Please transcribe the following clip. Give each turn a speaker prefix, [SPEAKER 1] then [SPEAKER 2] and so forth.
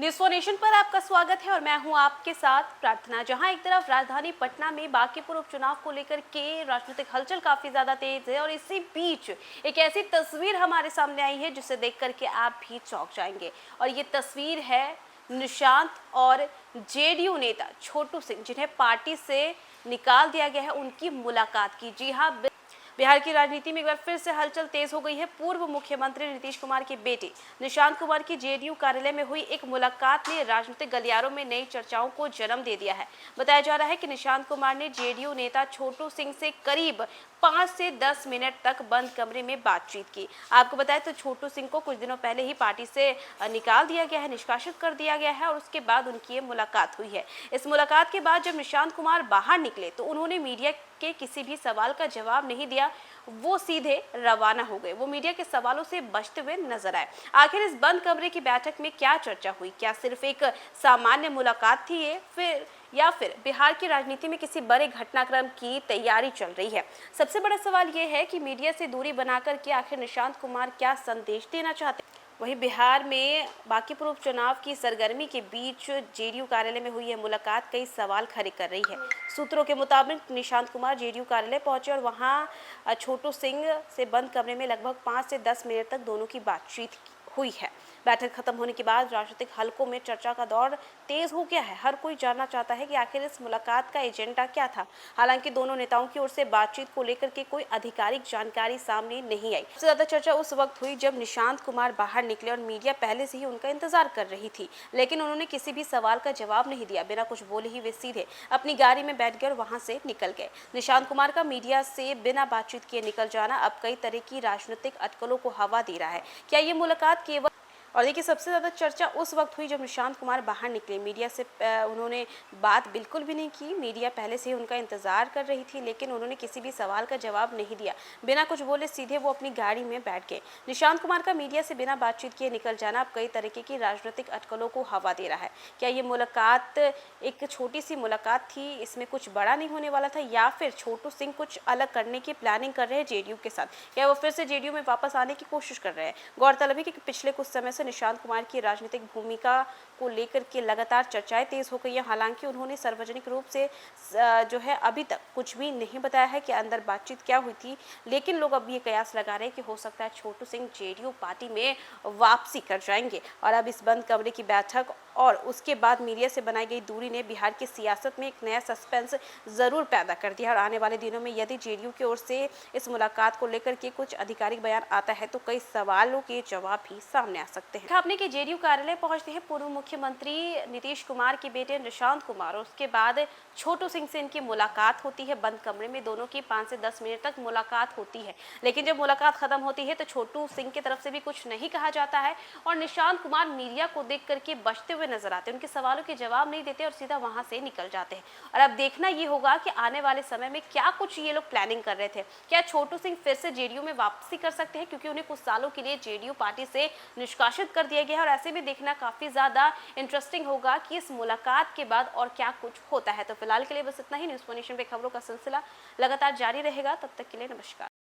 [SPEAKER 1] News nation पर आपका स्वागत है और मैं हूं आपके साथ प्रार्थना। जहां एक तरफ राजधानी पटना में बांकीपुर उपचुनाव को लेकर के राजनीतिक हलचल काफी ज्यादा तेज है और इसी बीच एक ऐसी तस्वीर हमारे सामने आई है जिसे देख करके आप भी चौंक जाएंगे। और ये तस्वीर है निशांत और जेडीयू नेता छोटू सिंह, जिन्हें पार्टी से निकाल दिया गया है, उनकी मुलाकात की। जी हाँ, बिहार की राजनीति में एक बार फिर से हलचल तेज हो गई है। पूर्व मुख्यमंत्री नीतीश कुमार के बेटे निशांत कुमार की जेडीयू कार्यालय में हुई एक मुलाकात ने राजनीतिक गलियारों में नई चर्चाओं को जन्म दे दिया है। बताया जा रहा है कि निशांत कुमार ने जेडीयू नेता छोटू सिंह से करीब 5 से 10 मिनट तक बंद कमरे में बातचीत की। आपको बताएं तो छोटू सिंह को कुछ दिनों पहले ही पार्टी से निकाल दिया गया है, निष्कासित कर दिया गया है और उसके बाद उनकी ये मुलाकात हुई है। इस मुलाकात के बाद जब निशांत कुमार बाहर निकले तो उन्होंने मीडिया के किसी भी सवाल का जवाब नहीं दिया, वो सीधे रवाना हो गए। वो मीडिया के सवालों से बचते हुए नजर आए। आखिर इस बंद कमरे की बैठक में क्या चर्चा हुई? क्या सिर्फ एक सामान्य मुलाकात थी या फिर बिहार की राजनीति में किसी बड़े घटनाक्रम की तैयारी चल रही है? सबसे बड़ा सवाल यह है कि मीडिया से दूरी बनाकर के आखिर निशांत कुमार क्या संदेश देना चाहते हैं? वहीं बिहार में बांकीपुर उपचुनाव की सरगर्मी के बीच जेडीयू कार्यालय में हुई यह मुलाकात कई सवाल खड़े कर रही है। सूत्रों के मुताबिक निशांत कुमार जेडीयू कार्यालय पहुंचे और वहां छोटू सिंह से बंद कमरे में लगभग 5 से 10 मिनट तक दोनों की बातचीत हुई है। बैठक खत्म होने के बाद राजनीतिक हलकों में चर्चा का दौर तेज हो गया है। हर कोई जानना चाहता है कि आखिर इस मुलाकात का एजेंडा क्या था। हालांकि दोनों नेताओं की ओर से बातचीत को लेकर के कोई आधिकारिक जानकारी सामने नहीं आई। सबसे ज्यादा चर्चा उस वक्त हुई जब निशांत कुमार बाहर निकले और मीडिया पहले से ही उनका इंतजार कर रही थी, लेकिन उन्होंने किसी भी सवाल का जवाब नहीं दिया। बिना कुछ बोले ही वे सीधे अपनी गाड़ी में बैठ गए और वहां से निकल गए। निशांत कुमार का मीडिया से बिना बातचीत किए निकल जाना अब कई तरह की राजनीतिक अटकलों को हवा दे रहा है। क्या ये मुलाकात केवल और देखिए, सबसे ज़्यादा चर्चा उस वक्त हुई जब निशांत कुमार बाहर निकले। मीडिया से उन्होंने बात बिल्कुल भी नहीं की। मीडिया पहले से ही उनका इंतजार कर रही थी, लेकिन उन्होंने किसी भी सवाल का जवाब नहीं दिया। बिना कुछ बोले सीधे वो अपनी गाड़ी में बैठ गए। निशांत कुमार का मीडिया से बिना बातचीत किए निकल जाना अब कई तरीके की राजनीतिक अटकलों को हवा दे रहा है। क्या ये मुलाकात एक छोटी सी मुलाकात थी, इसमें कुछ बड़ा नहीं होने वाला था, या फिर छोटू सिंह कुछ अलग करने की प्लानिंग कर रहे हैं जेडीयू के साथ? क्या वो फिर से जेडीयू में वापस आने की कोशिश कर रहे हैं? गौरतलब है कि पिछले कुछ समय निशांत कुमार की राजनीतिक भूमिका को लेकर के लगातार चर्चाएं तेज हो गई हैं। हालांकि उन्होंने सार्वजनिक रूप से जो है अभी तक कुछ भी नहीं बताया है कि अंदर बातचीत क्या हुई थी, लेकिन लोग अब ये कयास लगा रहे हैं कि हो सकता है छोटू सिंह जेडीयू पार्टी में वापसी कर जाएंगे। और अब इस बंद कमरे की बैठक और उसके बाद मीडिया से बनाई गई दूरी ने बिहार की सियासत में एक नया सस्पेंस जरूर पैदा कर दिया। और आने वाले दिनों में यदि जेडीयू की ओर से इस मुलाकात को लेकर के कुछ आधिकारिक बयान आता है तो कई सवालों के जवाब भी सामने आ सकते हैं। आपने कि जेडीयू कार्यालय पहुंचते हैं पूर्व मुख्यमंत्री नीतीश कुमार के बेटे निशांत कुमार, और उसके बाद छोटू सिंह से इनकी मुलाकात होती है बंद कमरे में। दोनों की 5 से 10 मिनट तक मुलाकात होती है, लेकिन जब मुलाकात खत्म होती है तो छोटू सिंह की तरफ से भी कुछ नहीं कहा जाता है और निशांत कुमार मीडिया को देख करके बचते हुए नजर आते हैं। उनके सवालों के जवाब नहीं देते और सीधा वहां से निकल जाते हैं। और अब देखना ये होगा कि आने वाले समय में क्या कुछ ये लोग प्लानिंग कर रहे थे। क्या छोटू सिंह फिर से जेडीयू में वापसी कर सकते हैं, क्योंकि उन्हें कुछ सालों के लिए जेडीयू पार्टी से निष्कासित कर दिया गया है। और ऐसे में देखना काफी ज्यादा इंटरेस्टिंग होगा कि इस मुलाकात के बाद और क्या कुछ होता है। तो फिलहाल के लिए बस इतना ही। न्यूज़ नेशन पे खबरों का सिलसिला लगातार जारी रहेगा। तब तक के लिए नमस्कार।